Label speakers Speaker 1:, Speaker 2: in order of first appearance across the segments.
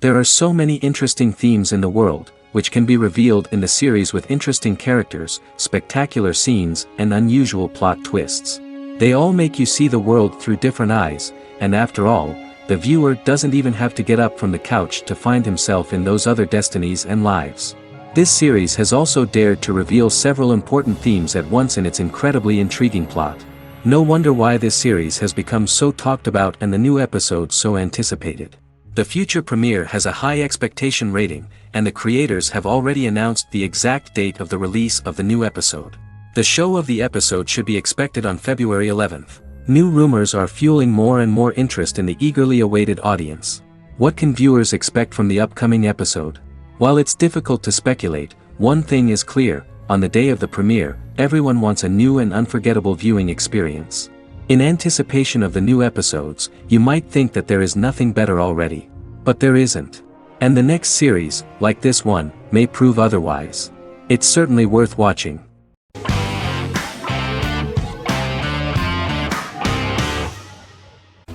Speaker 1: There are so many interesting themes in the world, which can be revealed in the series with interesting characters, spectacular scenes, and unusual plot twists. They all make you see the world through different eyes, and after all, the viewer doesn't even have to get up from the couch to find himself in those other destinies and lives. This series has also dared to reveal several important themes at once in its incredibly intriguing plot. No wonder why this series has become so talked about and the new episodes so anticipated. The future premiere has a high expectation rating, and the creators have already announced the exact date of the release of the new episode. The show of the episode should be expected on February 11th. New rumors are fueling more and more interest in the eagerly awaited audience. What can viewers expect from the upcoming episode? While it's difficult to speculate, one thing is clear: on the day of the premiere, everyone wants a new and unforgettable viewing experience. In anticipation of the new episodes, you might think that there is nothing better already. But there isn't. And the next series, like this one, may prove otherwise. It's certainly worth watching.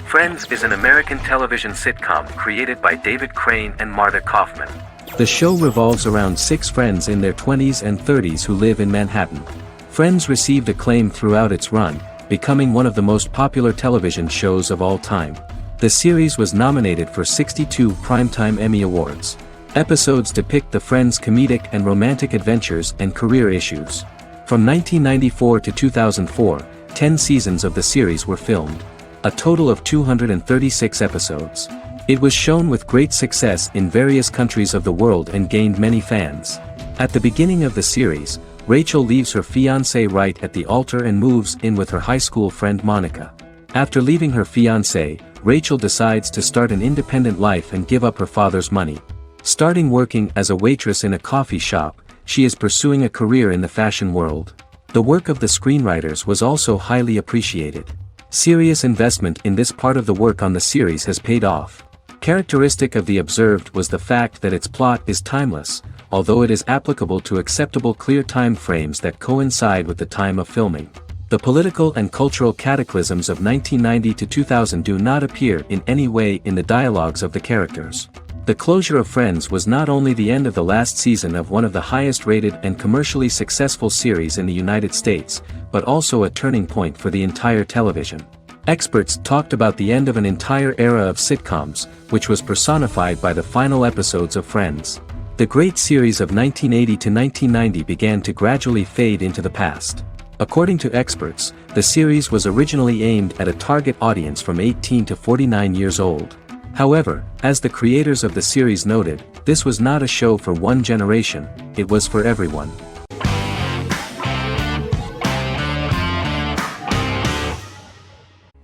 Speaker 1: Friends is an American television sitcom created by David Crane and Marta Kaufman. The show revolves around 6 friends in their 20s and 30s who live in Manhattan. Friends received acclaim throughout its run, becoming one of the most popular television shows of all time. The series was nominated for 62 Primetime Emmy Awards. Episodes depict the friends' comedic and romantic adventures and career issues. From 1994 to 2004, 10 seasons of the series were filmed. A total of 236 episodes. It was shown with great success in various countries of the world and gained many fans. At the beginning of the series, Rachel leaves her fiancé right at the altar and moves in with her high school friend Monica. After leaving her fiancé, Rachel decides to start an independent life and give up her father's money. Starting working as a waitress in a coffee shop, she is pursuing a career in the fashion world. The work of the screenwriters was also highly appreciated. Serious investment in this part of the work on the series has paid off. Characteristic of The Observed was the fact that its plot is timeless, although it is applicable to acceptable clear time frames that coincide with the time of filming. The political and cultural cataclysms of 1990 to 2000 do not appear in any way in the dialogues of the characters. The closure of Friends was not only the end of the last season of one of the highest-rated and commercially successful series in the United States, but also a turning point for the entire television. Experts talked about the end of an entire era of sitcoms, which was personified by the final episodes of Friends. The great series of 1980 to 1990 began to gradually fade into the past. According to experts, the series was originally aimed at a target audience from 18 to 49 years old. However, as the creators of the series noted, this was not a show for one generation, it was for everyone.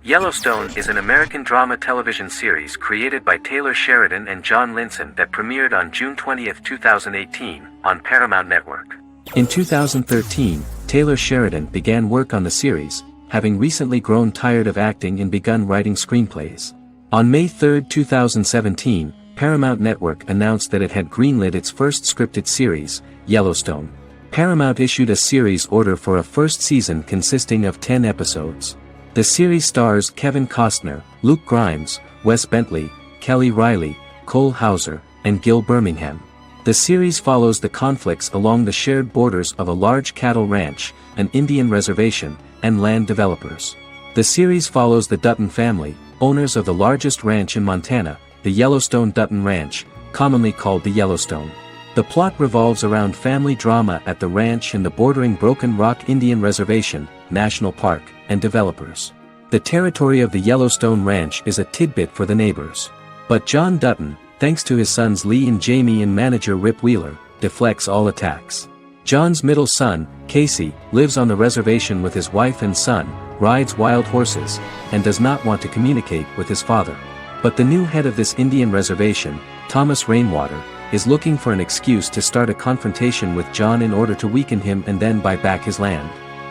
Speaker 1: Yellowstone is an American drama television series created by Taylor Sheridan and John Linson that premiered on June 20, 2018, on Paramount Network. In 2013, Taylor Sheridan began work on the series, having recently grown tired of acting and begun writing screenplays. On May 3, 2017, Paramount Network announced that it had greenlit its first scripted series, Yellowstone. Paramount issued a series order for a first season consisting of 10 episodes. The series stars Kevin Costner, Luke Grimes, Wes Bentley, Kelly Riley, Cole Hauser, and Gil Birmingham. The series follows the conflicts along the shared borders of a large cattle ranch, an Indian reservation, and land developers. The series follows the Dutton family, owners of the largest ranch in Montana, the Yellowstone Dutton Ranch, commonly called the Yellowstone. The plot revolves around family drama at the ranch and the bordering Broken Rock Indian Reservation, National Park, and developers. The territory of the Yellowstone Ranch is a tidbit for the neighbors. But John Dutton, thanks to his sons Lee and Jamie and manager Rip Wheeler, deflects all attacks. John's middle son, Casey, lives on the reservation with his wife and son, rides wild horses, and does not want to communicate with his father. But the new head of this Indian reservation, Thomas Rainwater, is looking for an excuse to start a confrontation with John in order to weaken him and then buy back his land.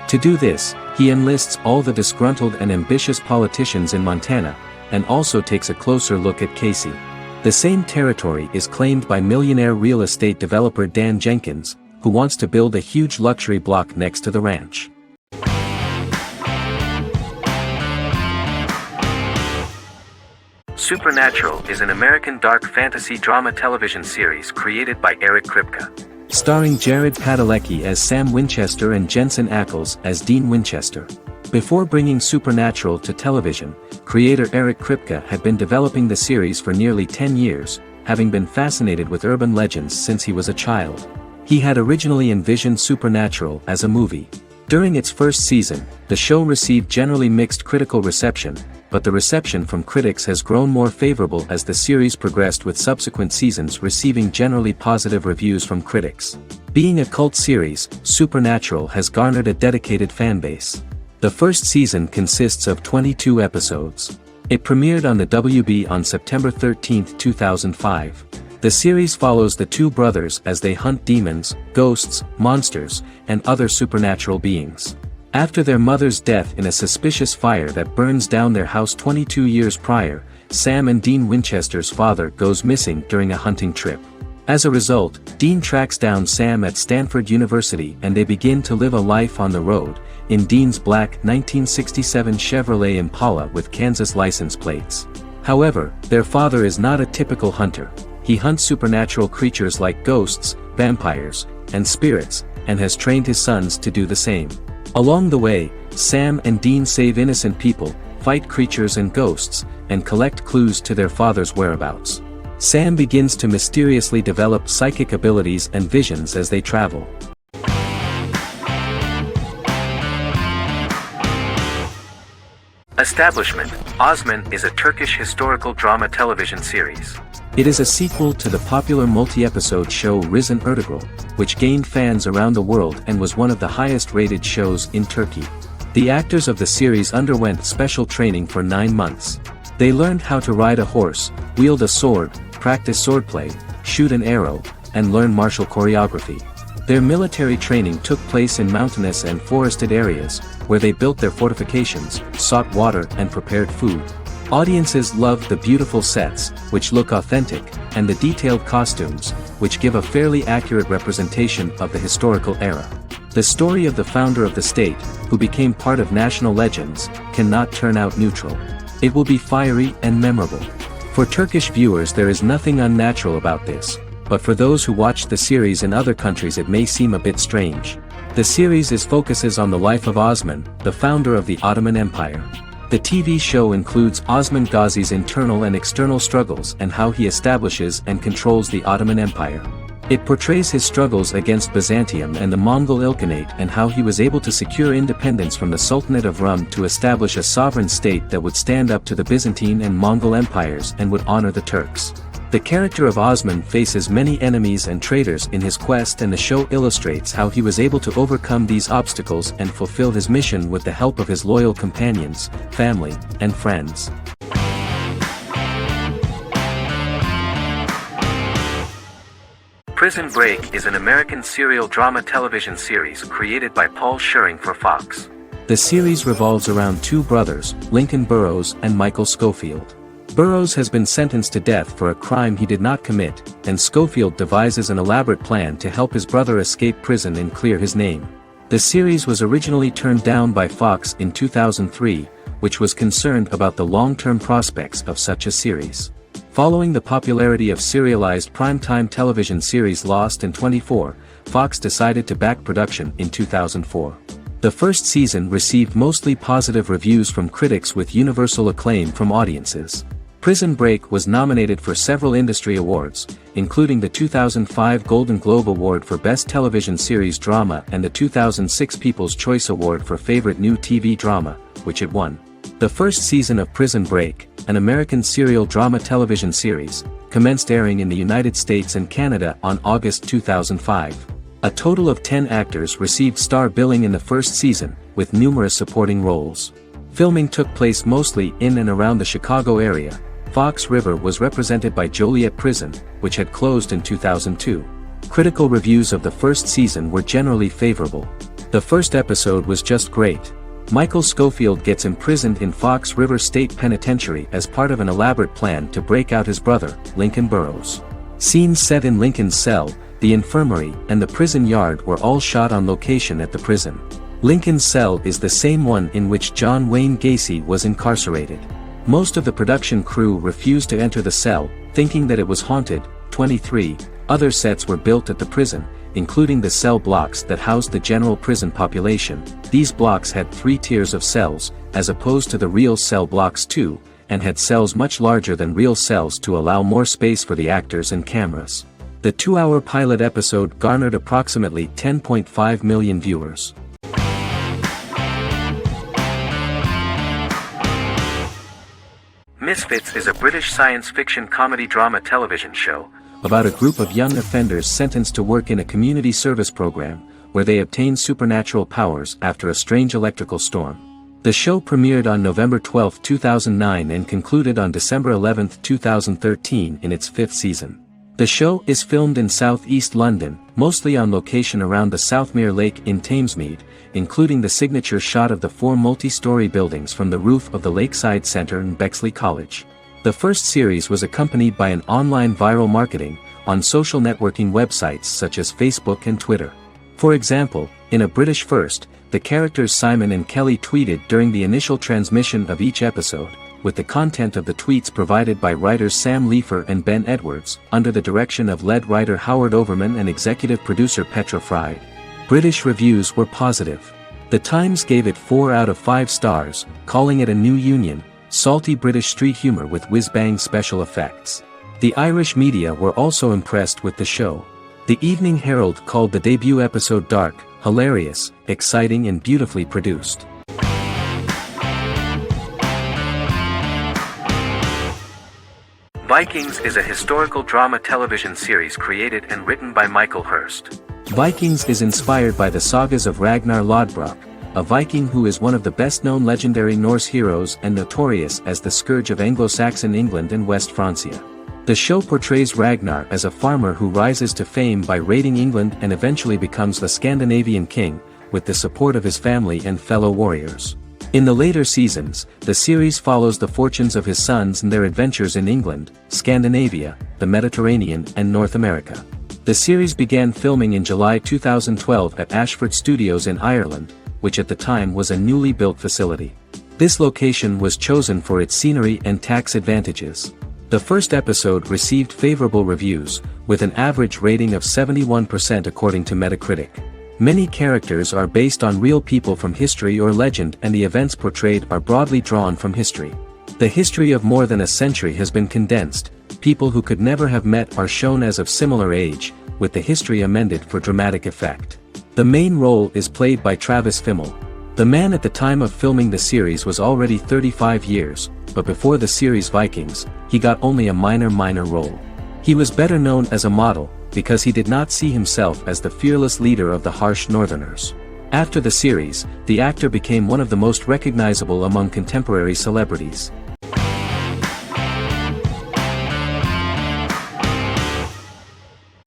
Speaker 1: To do this, he enlists all the disgruntled and ambitious politicians in Montana, and also takes a closer look at Casey. The same territory is claimed by millionaire real estate developer Dan Jenkins, who wants to build a huge luxury block next to the ranch. Supernatural is an American dark fantasy drama television series created by Eric Kripke. Starring Jared Padalecki as Sam Winchester and Jensen Ackles as Dean Winchester. Before bringing Supernatural to television, creator Eric Kripke had been developing the series for nearly 10 years, having been fascinated with urban legends since he was a child. He had originally envisioned Supernatural as a movie. During its first season, the show received generally mixed critical reception, but the reception from critics has grown more favorable as the series progressed, with subsequent seasons receiving generally positive reviews from critics. Being a cult series, Supernatural has garnered a dedicated fanbase. The first season consists of 22 episodes. It premiered on the WB on September 13, 2005. The series follows the two brothers as they hunt demons, ghosts, monsters, and other supernatural beings. After their mother's death in a suspicious fire that burns down their house 22 years prior, Sam and Dean Winchester's father goes missing during a hunting trip. As a result, Dean tracks down Sam at Stanford University and they begin to live a life on the road, in Dean's black 1967 Chevrolet Impala with Kansas license plates. However, their father is not a typical hunter. He hunts supernatural creatures like ghosts, vampires, and spirits, and has trained his sons to do the same. Along the way, Sam and Dean save innocent people, fight creatures and ghosts, and collect clues to their father's whereabouts. Sam begins to mysteriously develop psychic abilities and visions as they travel. Establishment: Osman is a Turkish historical drama television series. It is a sequel to the popular multi-episode show Risen Ertugrul, which gained fans around the world and was one of the highest-rated shows in Turkey. The actors of the series underwent special training for 9 months. They learned how to ride a horse, wield a sword, practice swordplay, shoot an arrow, and learn martial choreography. Their military training took place in mountainous and forested areas, where they built their fortifications, sought water and prepared food. Audiences loved the beautiful sets, which look authentic, and the detailed costumes, which give a fairly accurate representation of the historical era. The story of the founder of the state, who became part of national legends, cannot turn out neutral. It will be fiery and memorable. For Turkish viewers there is nothing unnatural about this, but for those who watched the series in other countries it may seem a bit strange. The series focuses on the life of Osman, the founder of the Ottoman Empire. The TV show includes Osman Ghazi's internal and external struggles and how he establishes and controls the Ottoman Empire. It portrays his struggles against Byzantium and the Mongol Ilkhanate and how he was able to secure independence from the Sultanate of Rum to establish a sovereign state that would stand up to the Byzantine and Mongol empires and would honor the Turks. The character of Osman faces many enemies and traitors in his quest, and the show illustrates how he was able to overcome these obstacles and fulfill his mission with the help of his loyal companions, family, and friends. Prison Break is an American serial drama television series created by Paul Scheuring for Fox. The series revolves around two brothers, Lincoln Burrows and Michael Schofield. Burrows has been sentenced to death for a crime he did not commit, and Schofield devises an elaborate plan to help his brother escape prison and clear his name. The series was originally turned down by Fox in 2003, which was concerned about the long-term prospects of such a series. Following the popularity of serialized primetime television series Lost and 24, Fox decided to back production in 2004. The first season received mostly positive reviews from critics with universal acclaim from audiences. Prison Break was nominated for several industry awards, including the 2005 Golden Globe Award for Best Television Series Drama and the 2006 People's Choice Award for Favorite New TV Drama, which it won. The first season of Prison Break, an American serial drama television series, commenced airing in the United States and Canada on August 2005. A total of 10 actors received star billing in the first season, with numerous supporting roles. Filming took place mostly in and around the Chicago area. Fox River was represented by Joliet Prison, which had closed in 2002. Critical reviews of the first season were generally favorable. The first episode was just great. Michael Schofield gets imprisoned in Fox River State Penitentiary as part of an elaborate plan to break out his brother, Lincoln Burrows. Scenes set in Lincoln's cell, the infirmary, and the prison yard were all shot on location at the prison. Lincoln's cell is the same one in which John Wayne Gacy was incarcerated. Most of the production crew refused to enter the cell, thinking that it was haunted. 23 other sets were built at the prison, including the cell blocks that housed the general prison population. These blocks had 3 tiers of cells, as opposed to the real cell blocks 2, and had cells much larger than real cells to allow more space for the actors and cameras. The 2-hour pilot episode garnered approximately 10.5 million viewers. Misfits is a British science fiction comedy drama television show about a group of young offenders sentenced to work in a community service program, where they obtain supernatural powers after a strange electrical storm. The show premiered on November 12, 2009 and concluded on December 11, 2013 in its 5th season. The show is filmed in southeast London, mostly on location around the Southmere Lake in Thamesmead, including the signature shot of the 4 multi-story buildings from the roof of the Lakeside Centre in Bexley College. The first series was accompanied by an online viral marketing on social networking websites such as Facebook and Twitter. For example, in a British first, the characters Simon and Kelly tweeted during the initial transmission of each episode, with the content of the tweets provided by writers Sam Leifer and Ben Edwards, under the direction of lead writer Howard Overman and executive producer Petra Fried. British reviews were positive. The Times gave it 4 out of 5 stars, calling it a new union, salty British street humor with whiz-bang special effects. The Irish media were also impressed with the show. The Evening Herald called the debut episode dark, hilarious, exciting and beautifully produced. Vikings is a historical drama television series created and written by Michael Hurst. Vikings is inspired by the sagas of Ragnar Lodbrok, a Viking who is one of the best-known legendary Norse heroes and notorious as the scourge of Anglo-Saxon England and West Francia. The show portrays Ragnar as a farmer who rises to fame by raiding England and eventually becomes the Scandinavian king, with the support of his family and fellow warriors. In the later seasons, the series follows the fortunes of his sons and their adventures in England, Scandinavia, the Mediterranean and North America. The series began filming in July 2012 at Ashford Studios in Ireland, which at the time was a newly built facility. This location was chosen for its scenery and tax advantages. The first episode received favorable reviews, with an average rating of 71% according to Metacritic. Many characters are based on real people from history or legend, and the events portrayed are broadly drawn from history. The history of more than a century has been condensed. People who could never have met are shown as of similar age, with the history amended for dramatic effect. The main role is played by Travis Fimmel. The man at the time of filming the series was already 35 years, but before the series Vikings, he got only a minor role. He was better known as a model, because he did not see himself as the fearless leader of the harsh Northerners. After the series, the actor became one of the most recognizable among contemporary celebrities.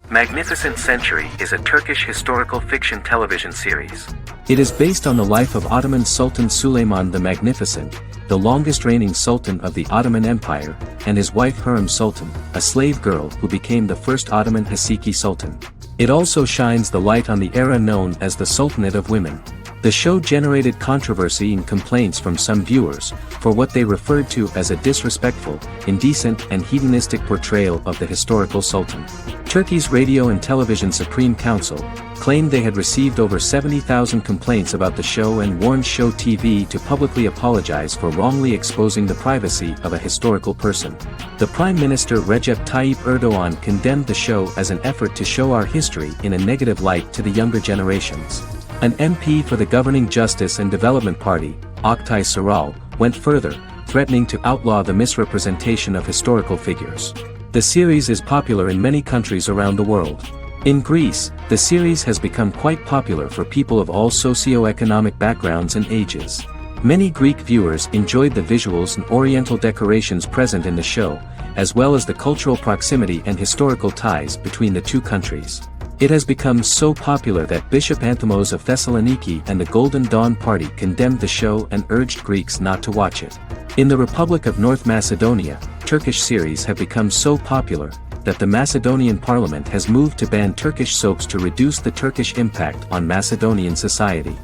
Speaker 1: Magnificent Century is a Turkish historical fiction television series. It is based on the life of Ottoman Sultan Süleyman the Magnificent, the longest reigning sultan of the Ottoman Empire, and his wife Hürrem Sultan, a slave girl who became the first Ottoman Haseki Sultan. It also shines the light on the era known as the Sultanate of Women. The show generated controversy and complaints from some viewers, for what they referred to as a disrespectful, indecent and hedonistic portrayal of the historical sultan. Turkey's Radio and Television Supreme Council claimed they had received over 70,000 complaints about the show and warned Show TV to publicly apologize for wrongly exposing the privacy of a historical person. The Prime Minister Recep Tayyip Erdoğan condemned the show as an effort to show our history in a negative light to the younger generations. An MP for the governing Justice and Development Party, Oktay Saral, went further, threatening to outlaw the misrepresentation of historical figures. The series is popular in many countries around the world. In Greece, the series has become quite popular for people of all socio-economic backgrounds and ages. Many Greek viewers enjoyed the visuals and oriental decorations present in the show, as well as the cultural proximity and historical ties between the two countries. It has become so popular that Bishop Anthimos of Thessaloniki and the Golden Dawn Party condemned the show and urged Greeks not to watch it. In the Republic of North Macedonia, Turkish series have become so popular that the Macedonian parliament has moved to ban Turkish soaps to reduce the Turkish impact on Macedonian society.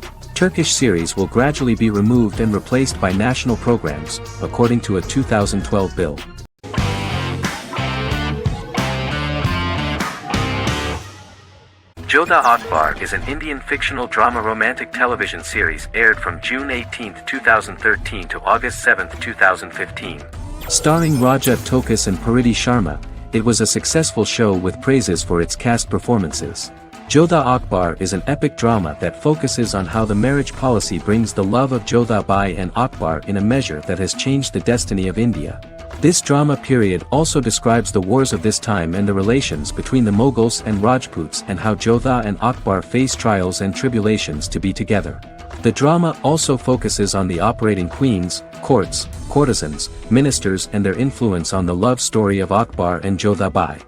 Speaker 1: Turkish series will gradually be removed and replaced by national programs, according to a 2012 bill. Jodha Akbar is an Indian fictional drama romantic television series aired from June 18, 2013 to August 7, 2015. Starring Raja Tokas and Pariti Sharma, it was a successful show with praises for its cast performances. Jodha Akbar is an epic drama that focuses on how the marriage policy brings the love of Jodha Bai and Akbar in a measure that has changed the destiny of India. This drama period also describes the wars of this time and the relations between the Mughals and Rajputs and how Jodha and Akbar face trials and tribulations to be together. The drama also focuses on the operating queens, courts, courtesans, ministers and their influence on the love story of Akbar and Jodha Bai.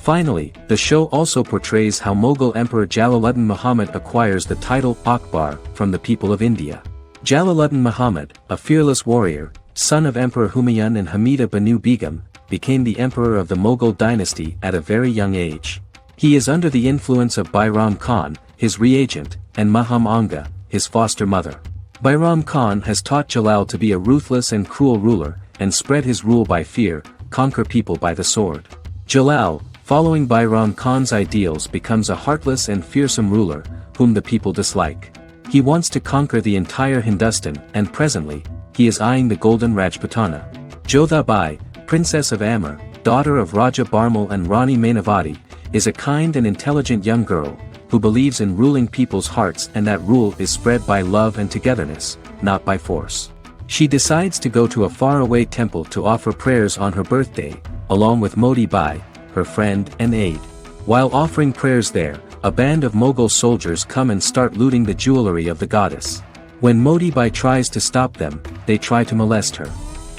Speaker 1: Finally, the show also portrays how Mughal Emperor Jalaluddin Muhammad acquires the title Akbar from the people of India. Jalaluddin Muhammad, a fearless warrior, son of Emperor Humayun and Hamida Banu Begum, became the emperor of the Mughal dynasty at a very young age. He is under the influence of Bairam Khan, his reagent, and Maham Anga, his foster mother. Bairam Khan has taught Jalal to be a ruthless and cruel ruler, and spread his rule by fear, conquer people by the sword. Jalal, following Bairam Khan's ideals, becomes a heartless and fearsome ruler, whom the people dislike. He wants to conquer the entire Hindustan, and presently, he is eyeing the Golden Rajputana. Jodha Bai, Princess of Amber, daughter of Raja Barmal and Rani Mainavati, is a kind and intelligent young girl, who believes in ruling people's hearts and that rule is spread by love and togetherness, not by force. She decides to go to a faraway temple to offer prayers on her birthday, along with Modi Bai, her friend and aide. While offering prayers there, a band of Mughal soldiers come and start looting the jewelry of the goddess. When Modi Bai tries to stop them, they try to molest her.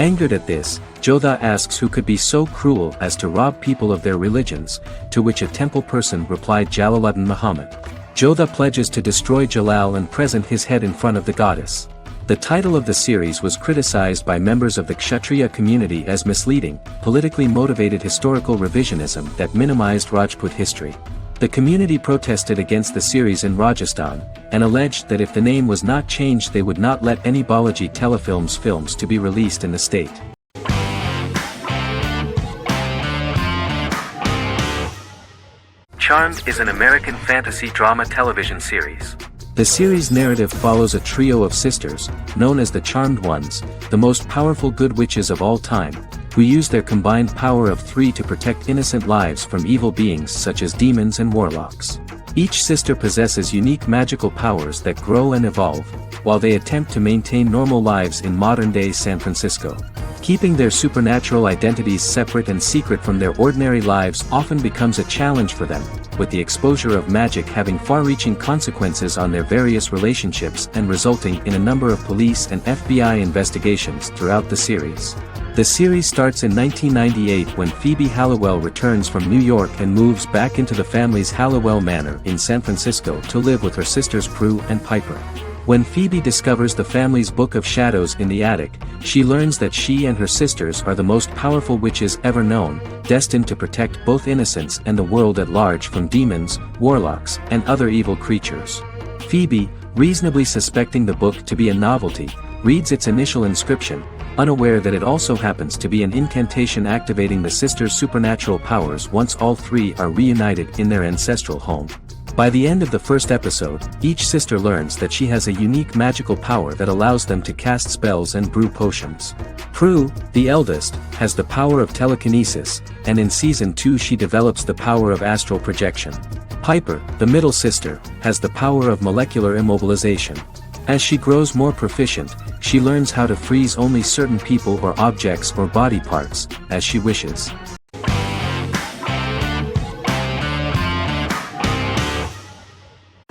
Speaker 1: Angered at this, Jodha asks who could be so cruel as to rob people of their religions, to which a temple person replied Jalaluddin Muhammad. Jodha pledges to destroy Jalal and present his head in front of the goddess. The title of the series was criticized by members of the Kshatriya community as misleading, politically motivated historical revisionism that minimized Rajput history. The community protested against the series in Rajasthan, and alleged that if the name was not changed they would not let any Balaji Telefilms films to be released in the state. Charmed is an American fantasy drama television series. The series' narrative follows a trio of sisters, known as the Charmed Ones, the most powerful good witches of all time, who use their combined power of 3 to protect innocent lives from evil beings such as demons and warlocks. Each sister possesses unique magical powers that grow and evolve, while they attempt to maintain normal lives in modern-day San Francisco. Keeping their supernatural identities separate and secret from their ordinary lives often becomes a challenge for them, with the exposure of magic having far-reaching consequences on their various relationships and resulting in a number of police and FBI investigations throughout the series. The series starts in 1998 when Phoebe Halliwell returns from New York and moves back into the family's Halliwell Manor in San Francisco to live with her sisters Prue and Piper. When Phoebe discovers the family's Book of Shadows in the attic, she learns that she and her sisters are the most powerful witches ever known, destined to protect both innocents and the world at large from demons, warlocks, and other evil creatures. Phoebe, reasonably suspecting the book to be a novelty, reads its initial inscription, unaware that it also happens to be an incantation activating the sisters' supernatural powers once all 3 are reunited in their ancestral home. By the end of the first episode, each sister learns that she has a unique magical power that allows them to cast spells and brew potions. Prue, the eldest, has the power of telekinesis, and in Season 2 she develops the power of astral projection. Piper, the middle sister, has the power of molecular immobilization. As she grows more proficient, she learns how to freeze only certain people or objects or body parts, as she wishes.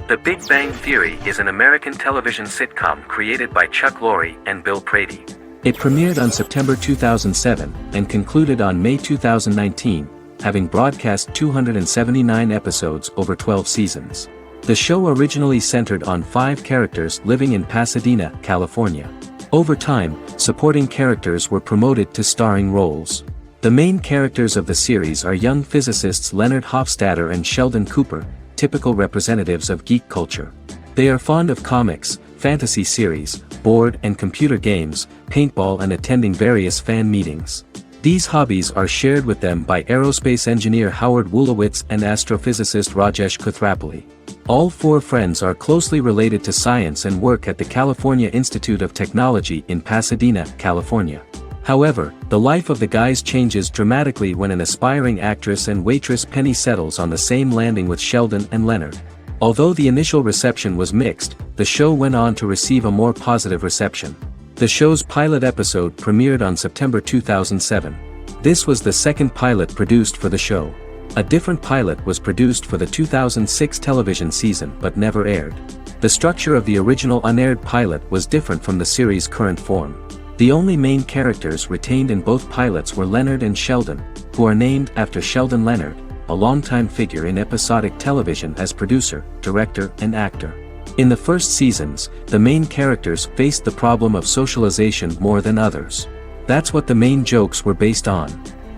Speaker 1: The Big Bang Theory is an American television sitcom created by Chuck Lorre and Bill Prady. It premiered on September 2007 and concluded on May 2019, having broadcast 279 episodes over 12 seasons. The show originally centered on 5 characters living in Pasadena, California. Over time, supporting characters were promoted to starring roles. The main characters of the series are young physicists Leonard Hofstadter and Sheldon Cooper, typical representatives of geek culture. They are fond of comics, fantasy series, board and computer games, paintball and attending various fan meetings. These hobbies are shared with them by aerospace engineer Howard Wolowitz and astrophysicist Rajesh Kuthrapalli. All four friends are closely related to science and work at the California Institute of Technology in Pasadena, California. However, the life of the guys changes dramatically when an aspiring actress and waitress Penny settles on the same landing with Sheldon and Leonard. Although the initial reception was mixed, the show went on to receive a more positive reception. The show's pilot episode premiered on September 2007. This was the second pilot produced for the show. A different pilot was produced for the 2006 television season but never aired. The structure of the original unaired pilot was different from the series' current form. The only main characters retained in both pilots were Leonard and Sheldon, who are named after Sheldon Leonard, a longtime figure in episodic television as producer, director, and actor. In the first seasons, the main characters faced the problem of socialization more than others. That's what the main jokes were based on.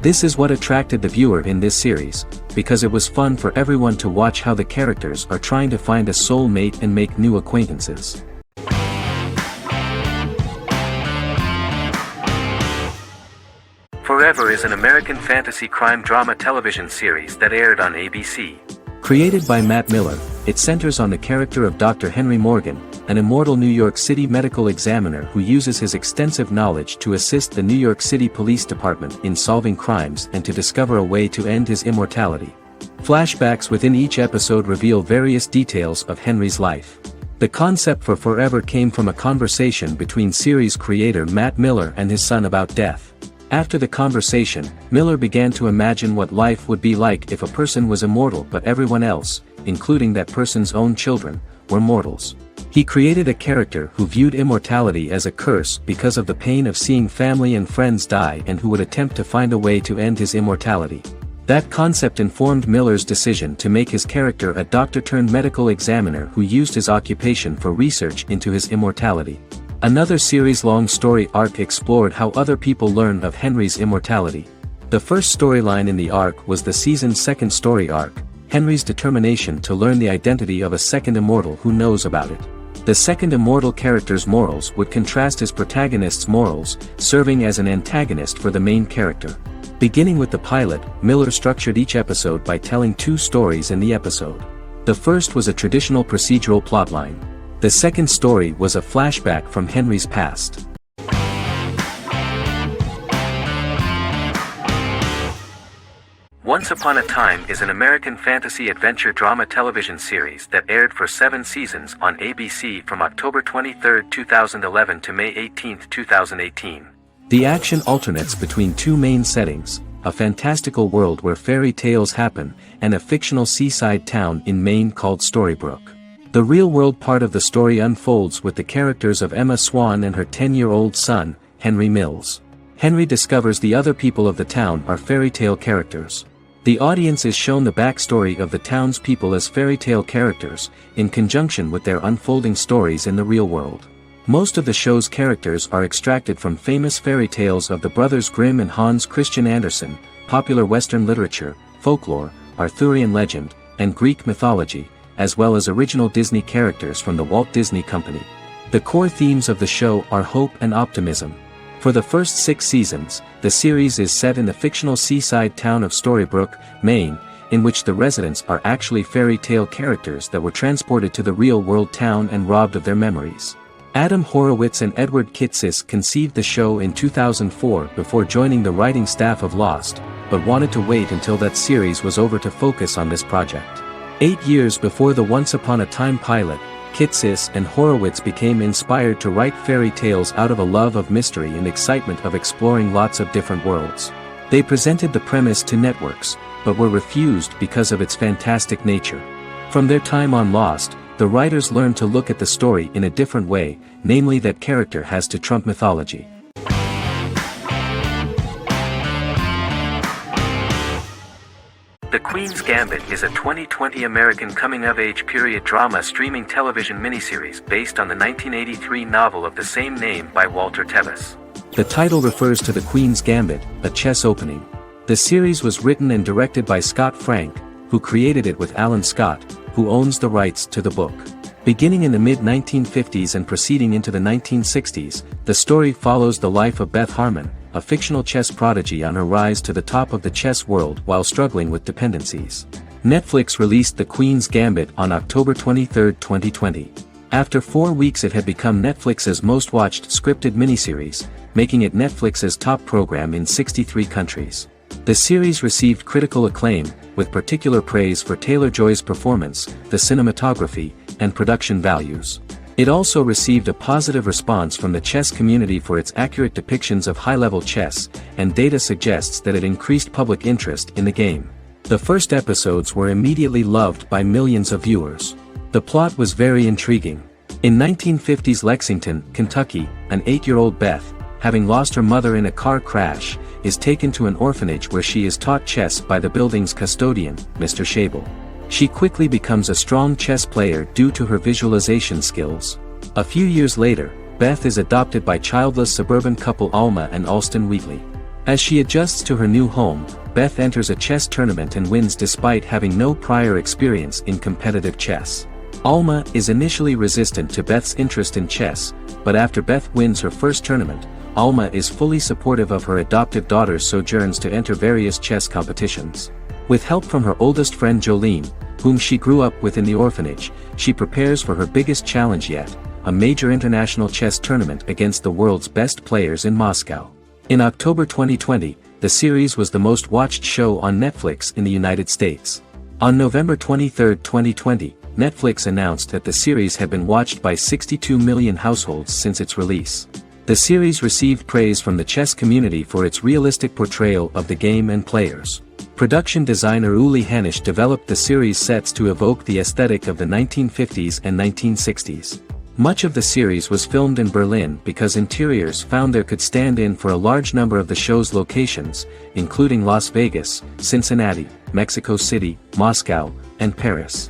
Speaker 1: This is what attracted the viewer in this series, because it was fun for everyone to watch how the characters are trying to find a soul mate and make new acquaintances.
Speaker 2: Forever is an American fantasy crime drama television series that aired on ABC.
Speaker 1: Created by Matt Miller, it centers on the character of Dr. Henry Morgan, an immortal New York City medical examiner who uses his extensive knowledge to assist the New York City Police Department in solving crimes and to discover a way to end his immortality. Flashbacks within each episode reveal various details of Henry's life. The concept for Forever came from a conversation between series creator Matt Miller and his son about death. After the conversation, Miller began to imagine what life would be like if a person was immortal but everyone else, including that person's own children, were mortals. He created a character who viewed immortality as a curse because of the pain of seeing family and friends die and who would attempt to find a way to end his immortality. That concept informed Miller's decision to make his character a doctor-turned-medical examiner who used his occupation for research into his immortality. Another series-long story arc explored how other people learned of Henry's immortality. The first storyline in the arc was the season's second story arc, Henry's determination to learn the identity of a second immortal who knows about it. The second immortal character's morals would contrast his protagonist's morals, serving as an antagonist for the main character. Beginning with the pilot, Miller structured each episode by telling two stories in the episode. The first was a traditional procedural plotline. The second story was a flashback from Henry's past.
Speaker 2: Once Upon a Time is an American fantasy adventure drama television series that aired for 7 seasons on ABC from October 23, 2011 to May 18, 2018.
Speaker 1: The action alternates between two main settings, a fantastical world where fairy tales happen, and a fictional seaside town in Maine called Storybrooke. The real-world part of the story unfolds with the characters of Emma Swan and her 10-year-old son, Henry Mills. Henry discovers the other people of the town are fairy tale characters. The audience is shown the backstory of the town's people as fairy tale characters, in conjunction with their unfolding stories in the real world. Most of the show's characters are extracted from famous fairy tales of the Brothers Grimm and Hans Christian Andersen, popular Western literature, folklore, Arthurian legend, and Greek mythology, as well as original Disney characters from the Walt Disney Company. The core themes of the show are hope and optimism. For the first 6 seasons, the series is set in the fictional seaside town of Storybrooke, Maine, in which the residents are actually fairy tale characters that were transported to the real-world town and robbed of their memories. Adam Horowitz and Edward Kitsis conceived the show in 2004 before joining the writing staff of Lost, but wanted to wait until that series was over to focus on this project. 8 years before the Once Upon a Time pilot, Kitsis and Horowitz became inspired to write fairy tales out of a love of mystery and excitement of exploring lots of different worlds. They presented the premise to networks, but were refused because of its fantastic nature. From their time on Lost, the writers learned to look at the story in a different way, namely that character has to trump mythology.
Speaker 2: The Queen's Gambit is a 2020 American coming-of-age period drama streaming television miniseries based on the 1983 novel of the same name by Walter Tevis.
Speaker 1: The title refers to the Queen's Gambit, a chess opening. The series was written and directed by Scott Frank, who created it with Alan Scott, who owns the rights to the book. Beginning in the mid-1950s and proceeding into the 1960s, the story follows the life of Beth Harmon, a fictional chess prodigy on her rise to the top of the chess world while struggling with dependencies. Netflix released The Queen's Gambit on October 23, 2020. After 4 weeks it had become Netflix's most watched scripted miniseries, making it Netflix's top program in 63 countries. The series received critical acclaim, with particular praise for Taylor-Joy's performance, the cinematography, and production values. It also received a positive response from the chess community for its accurate depictions of high-level chess, and data suggests that it increased public interest in the game. The first episodes were immediately loved by millions of viewers. The plot was very intriguing. In 1950s Lexington, Kentucky, an 8-year-old Beth, having lost her mother in a car crash, is taken to an orphanage where she is taught chess by the building's custodian, Mr. Schabel. She quickly becomes a strong chess player due to her visualization skills. A few years later, Beth is adopted by childless suburban couple Alma and Alston Wheatley. As she adjusts to her new home, Beth enters a chess tournament and wins despite having no prior experience in competitive chess. Alma is initially resistant to Beth's interest in chess, but after Beth wins her first tournament, Alma is fully supportive of her adoptive daughter's sojourns to enter various chess competitions. With help from her oldest friend Jolene, whom she grew up with in the orphanage, she prepares for her biggest challenge yet, a major international chess tournament against the world's best players in Moscow. In October 2020, the series was the most watched show on Netflix in the United States. On November 23, 2020, Netflix announced that the series had been watched by 62 million households since its release. The series received praise from the chess community for its realistic portrayal of the game and players. Production designer Uli Hanisch developed the series sets to evoke the aesthetic of the 1950s and 1960s. Much of the series was filmed in Berlin because interiors found there could stand in for a large number of the show's locations, including Las Vegas, Cincinnati, Mexico City, Moscow, and Paris.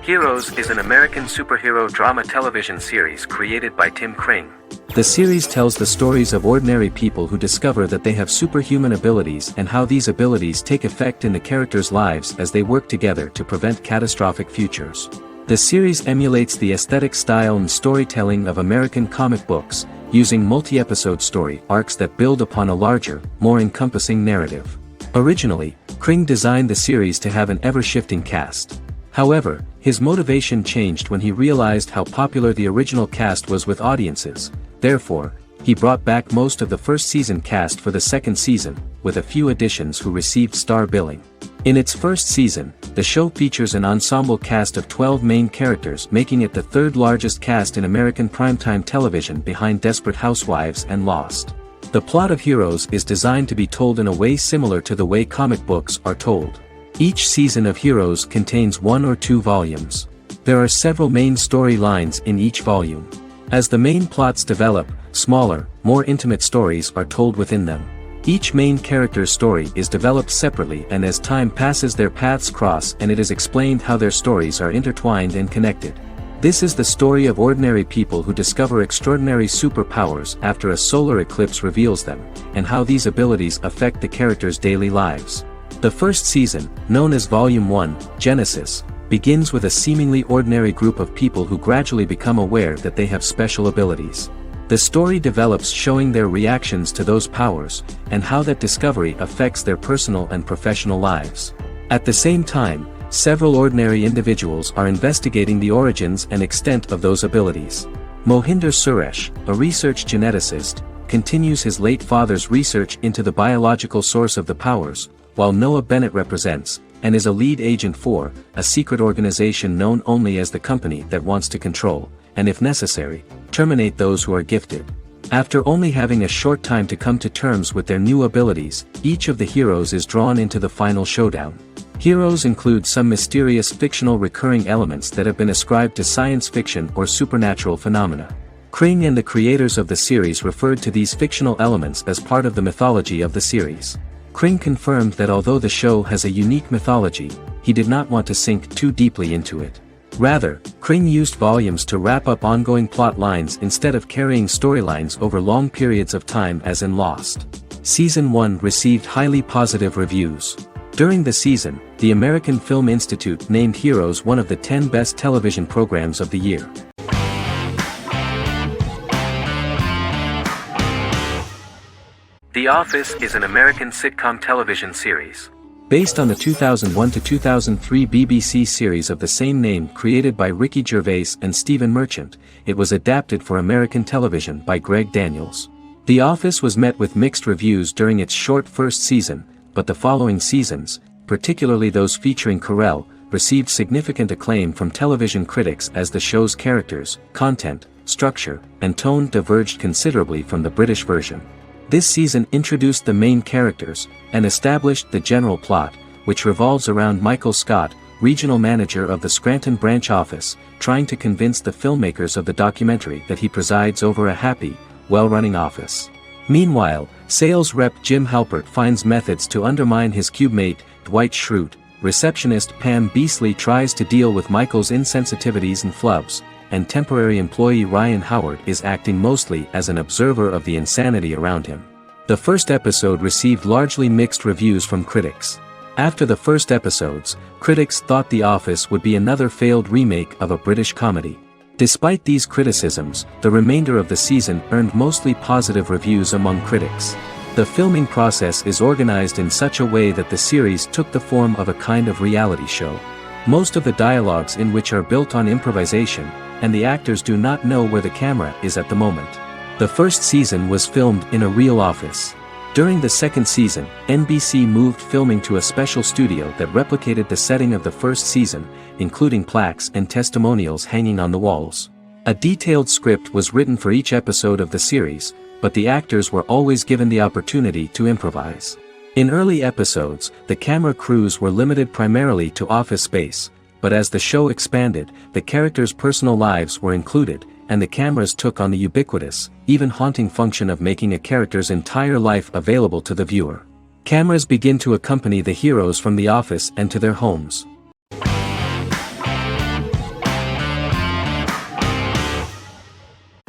Speaker 2: Heroes is an American superhero drama television series created by Tim Kring.
Speaker 1: The series tells the stories of ordinary people who discover that they have superhuman abilities and how these abilities take effect in the characters' lives as they work together to prevent catastrophic futures. The series emulates the aesthetic style and storytelling of American comic books, using multi-episode story arcs that build upon a larger, more encompassing narrative. Originally, Kring designed the series to have an ever-shifting cast. However, his motivation changed when he realized how popular the original cast was with audiences. Therefore, he brought back most of the first season cast for the second season, with a few additions who received star billing. In its first season, the show features an ensemble cast of 12 main characters, making it the third largest cast in American primetime television behind Desperate Housewives and Lost. The plot of Heroes is designed to be told in a way similar to the way comic books are told. Each season of Heroes contains 1 or 2 volumes. There are several main storylines in each volume. As the main plots develop, smaller, more intimate stories are told within them. Each main character's story is developed separately, and as time passes their paths cross and it is explained how their stories are intertwined and connected. This is the story of ordinary people who discover extraordinary superpowers after a solar eclipse reveals them, and how these abilities affect the characters' daily lives. The first season, known as Volume 1, Genesis, begins with a seemingly ordinary group of people who gradually become aware that they have special abilities. The story develops showing their reactions to those powers, and how that discovery affects their personal and professional lives. At the same time, several ordinary individuals are investigating the origins and extent of those abilities. Mohinder Suresh, a research geneticist, continues his late father's research into the biological source of the powers, while Noah Bennett represents, and is a lead agent for, a secret organization known only as the Company that wants to control, and if necessary, terminate those who are gifted. After only having a short time to come to terms with their new abilities, each of the heroes is drawn into the final showdown. Heroes include some mysterious fictional recurring elements that have been ascribed to science fiction or supernatural phenomena. Kring and the creators of the series referred to these fictional elements as part of the mythology of the series. Kring confirmed that although the show has a unique mythology, he did not want to sink too deeply into it. Rather, Kring used volumes to wrap up ongoing plot lines instead of carrying storylines over long periods of time as in Lost. Season 1 received highly positive reviews. During the season, the American Film Institute named Heroes one of the 10 best television programs of the year.
Speaker 2: The Office is an American sitcom television series.
Speaker 1: Based on the 2001 to 2003 BBC series of the same name created by Ricky Gervais and Stephen Merchant, it was adapted for American television by Greg Daniels. The Office was met with mixed reviews during its short first season, but the following seasons, particularly those featuring Carell, received significant acclaim from television critics as the show's characters, content, structure, and tone diverged considerably from the British version. This season introduced the main characters, and established the general plot, which revolves around Michael Scott, regional manager of the Scranton branch office, trying to convince the filmmakers of the documentary that he presides over a happy, well-running office. Meanwhile, sales rep Jim Halpert finds methods to undermine his cubemate, Dwight Schrute. Receptionist Pam Beasley tries to deal with Michael's insensitivities and flubs, and temporary employee Ryan Howard is acting mostly as an observer of the insanity around him. The first episode received largely mixed reviews from critics. After the first episodes, critics thought The Office would be another failed remake of a British comedy. Despite these criticisms, the remainder of the season earned mostly positive reviews among critics. The filming process is organized in such a way that the series took the form of a kind of reality show. Most of the dialogues in which are built on improvisation, and the actors do not know where the camera is at the moment. The first season was filmed in a real office. During the second season, NBC moved filming to a special studio that replicated the setting of the first season, including plaques and testimonials hanging on the walls. A detailed script was written for each episode of the series, but the actors were always given the opportunity to improvise. In early episodes, the camera crews were limited primarily to office space, but as the show expanded, the characters' personal lives were included, and the cameras took on the ubiquitous, even haunting function of making a character's entire life available to the viewer. Cameras begin to accompany the heroes from the office and to their homes.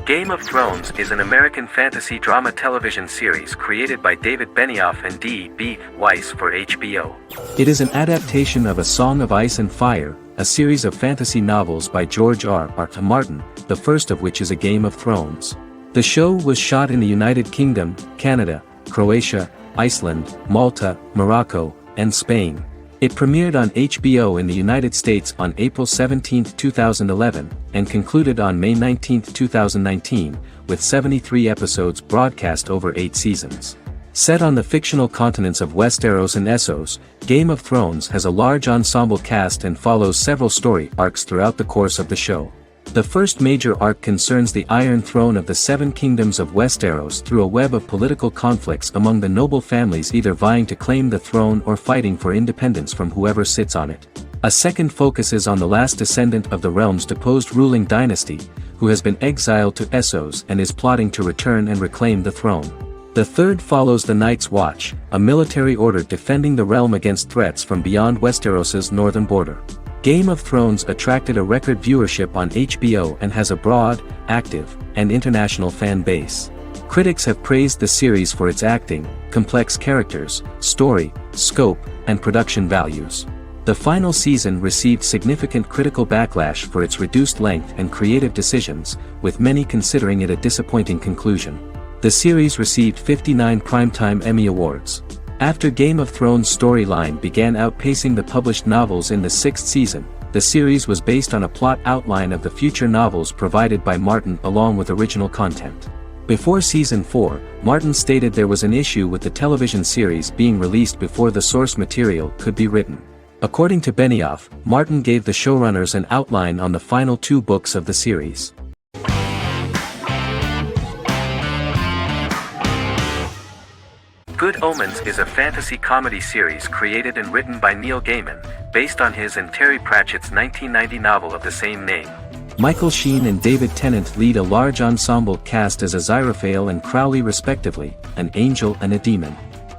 Speaker 2: Game of Thrones is an American fantasy drama television series created by David Benioff and D.B. Weiss for HBO.
Speaker 1: It is an adaptation of A Song of Ice and Fire, a series of fantasy novels by George R.R. Martin, the first of which is A Game of Thrones. The show was shot in the United Kingdom, Canada, Croatia, Iceland, Malta, Morocco, and Spain. It premiered on HBO in the United States on April 17, 2011, and concluded on May 19, 2019, with 73 episodes broadcast over 8 seasons. Set on the fictional continents of Westeros and Essos, Game of Thrones has a large ensemble cast and follows several story arcs throughout the course of the show. The first major arc concerns the Iron Throne of the Seven Kingdoms of Westeros through a web of political conflicts among the noble families either vying to claim the throne or fighting for independence from whoever sits on it. A second focuses on the last descendant of the realm's deposed ruling dynasty, who has been exiled to Essos and is plotting to return and reclaim the throne. The third follows the Night's Watch, a military order defending the realm against threats from beyond Westeros's northern border. Game of Thrones attracted a record viewership on HBO and has a broad, active, and international fan base. Critics have praised the series for its acting, complex characters, story, scope, and production values. The final season received significant critical backlash for its reduced length and creative decisions, with many considering it a disappointing conclusion. The series received 59 Primetime Emmy Awards. After Game of Thrones' storyline began outpacing the published novels in the sixth season, the series was based on a plot outline of the future novels provided by Martin along with original content. Before Season 4, Martin stated there was an issue with the television series being released before the source material could be written. According to Benioff, Martin gave the showrunners an outline on the final 2 books of the series.
Speaker 2: Good Omens is a fantasy comedy series created and written by Neil Gaiman, based on his and Terry Pratchett's 1990 novel of the same name.
Speaker 1: Michael Sheen and David Tennant lead a large ensemble cast as Aziraphale and Crowley respectively, an angel and a demon.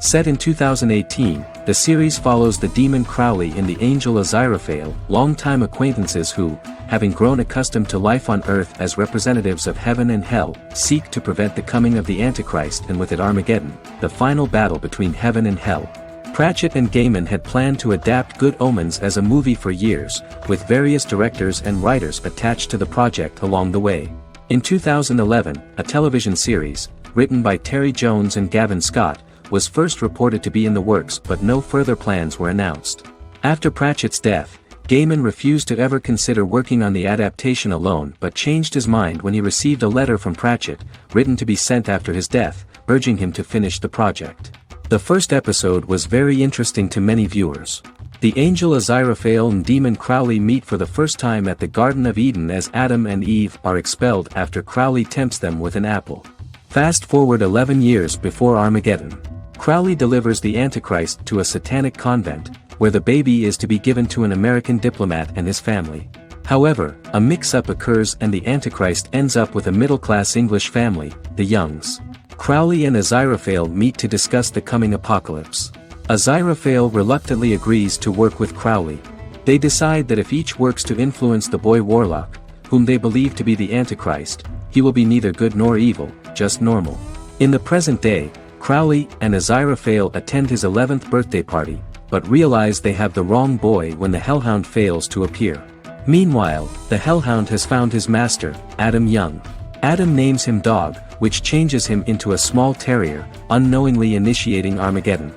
Speaker 1: Set in 2018, the series follows the demon Crowley and the angel Aziraphale, longtime acquaintances who, having grown accustomed to life on Earth as representatives of heaven and hell, seek to prevent the coming of the Antichrist and with it Armageddon, the final battle between heaven and hell. Pratchett and Gaiman had planned to adapt Good Omens as a movie for years, with various directors and writers attached to the project along the way. In 2011, a television series, written by Terry Jones and Gavin Scott, was first reported to be in the works, but no further plans were announced. After Pratchett's death, Gaiman refused to ever consider working on the adaptation alone, but changed his mind when he received a letter from Pratchett, written to be sent after his death, urging him to finish the project. The first episode was very interesting to many viewers. The angel Aziraphale and demon Crowley meet for the first time at the Garden of Eden as Adam and Eve are expelled after Crowley tempts them with an apple. Fast forward 11 years before Armageddon. Crowley delivers the Antichrist to a satanic convent, where the baby is to be given to an American diplomat and his family. However, a mix-up occurs and the Antichrist ends up with a middle-class English family, the Youngs. Crowley and Aziraphale meet to discuss the coming apocalypse. Aziraphale reluctantly agrees to work with Crowley. They decide that if each works to influence the boy Warlock, whom they believe to be the Antichrist, he will be neither good nor evil, just normal. In the present day, Crowley and Aziraphale attend his 11th birthday party, but realize they have the wrong boy when the Hellhound fails to appear. Meanwhile, the Hellhound has found his master, Adam Young. Adam names him Dog, which changes him into a small terrier, unknowingly initiating Armageddon.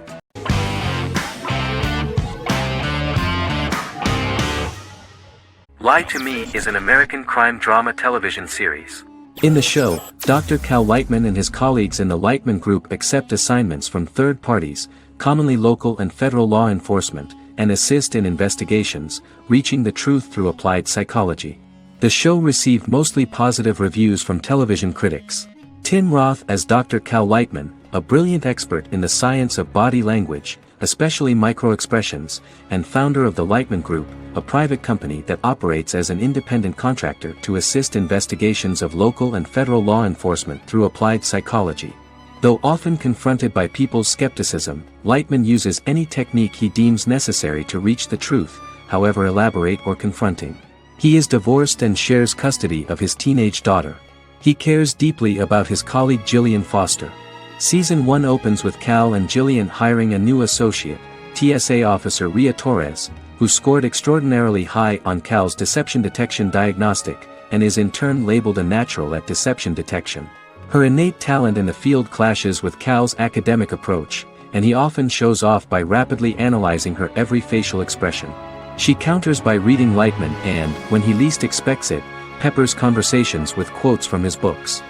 Speaker 2: Lie to Me is an American crime drama television series.
Speaker 1: In the show, Dr. Cal Lightman and his colleagues in the Lightman Group accept assignments from third parties, commonly local and federal law enforcement, and assist in investigations, reaching the truth through applied psychology. The show received mostly positive reviews from television critics. Tim Roth as Dr. Cal Lightman, a brilliant expert in the science of body language, especially microexpressions, and founder of the Lightman Group, a private company that operates as an independent contractor to assist investigations of local and federal law enforcement through applied psychology. Though often confronted by people's skepticism, Lightman uses any technique he deems necessary to reach the truth, however elaborate or confronting. He is divorced and shares custody of his teenage daughter. He cares deeply about his colleague Gillian Foster. Season 1 opens with Cal and Gillian hiring a new associate, TSA officer Rhea Torres, who scored extraordinarily high on Cal's deception detection diagnostic, and is in turn labeled a natural at deception detection. Her innate talent in the field clashes with Cal's academic approach, and he often shows off by rapidly analyzing her every facial expression. She counters by reading Lightman and, when he least expects it, peppers conversations with quotes from his books.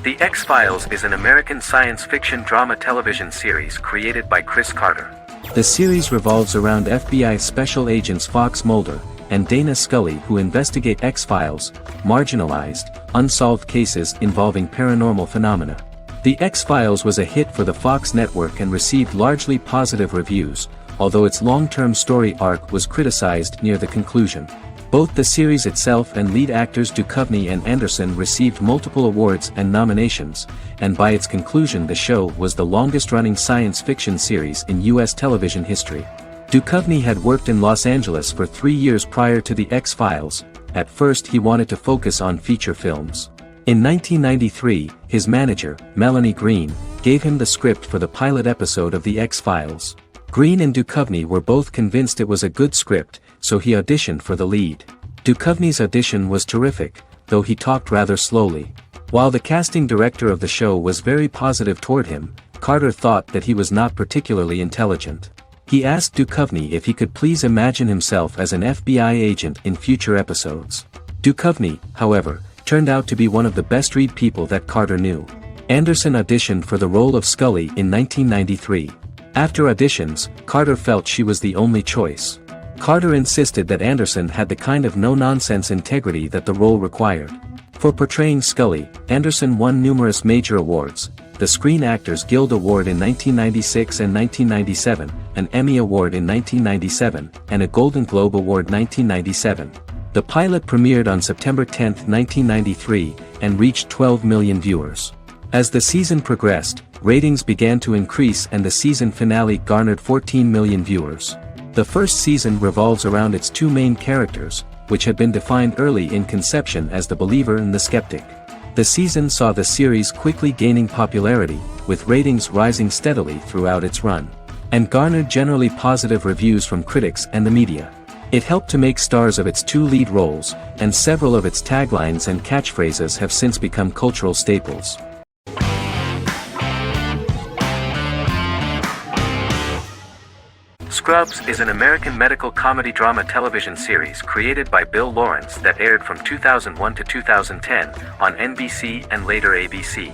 Speaker 2: The X-Files is an American science fiction drama television series created by Chris Carter.
Speaker 1: The series revolves around FBI special agents Fox Mulder and Dana Scully, who investigate X-Files, marginalized, unsolved cases involving paranormal phenomena. The X-Files was a hit for the Fox network and received largely positive reviews, although its long-term story arc was criticized near the conclusion. Both the series itself and lead actors Duchovny and Anderson received multiple awards and nominations, and by its conclusion the show was the longest-running science fiction series in U.S. television history. Duchovny had worked in Los Angeles for 3 years prior to The X-Files. At first he wanted to focus on feature films. In 1993, his manager, Melanie Green, gave him the script for the pilot episode of The X-Files. Green and Duchovny were both convinced it was a good script, so he auditioned for the lead. Duchovny's audition was terrific, though he talked rather slowly. While the casting director of the show was very positive toward him, Carter thought that he was not particularly intelligent. He asked Duchovny if he could please imagine himself as an FBI agent in future episodes. Duchovny, however, turned out to be one of the best-read people that Carter knew. Anderson auditioned for the role of Scully in 1993. After auditions, Carter felt she was the only choice. Carter insisted that Anderson had the kind of no-nonsense integrity that the role required. For portraying Scully, Anderson won numerous major awards, the Screen Actors Guild Award in 1996 and 1997, an Emmy Award in 1997, and a Golden Globe Award 1997. The pilot premiered on September 10, 1993, and reached 12 million viewers. As the season progressed, ratings began to increase and the season finale garnered 14 million viewers. The first season revolves around its two main characters, which had been defined early in conception as the believer and the skeptic. The season saw the series quickly gaining popularity, with ratings rising steadily throughout its run, and garnered generally positive reviews from critics and the media. It helped to make stars of its two lead roles, and several of its taglines and catchphrases have since become cultural staples.
Speaker 2: Scrubs is an American medical comedy drama television series created by Bill Lawrence that aired from 2001 to 2010 on NBC and later ABC.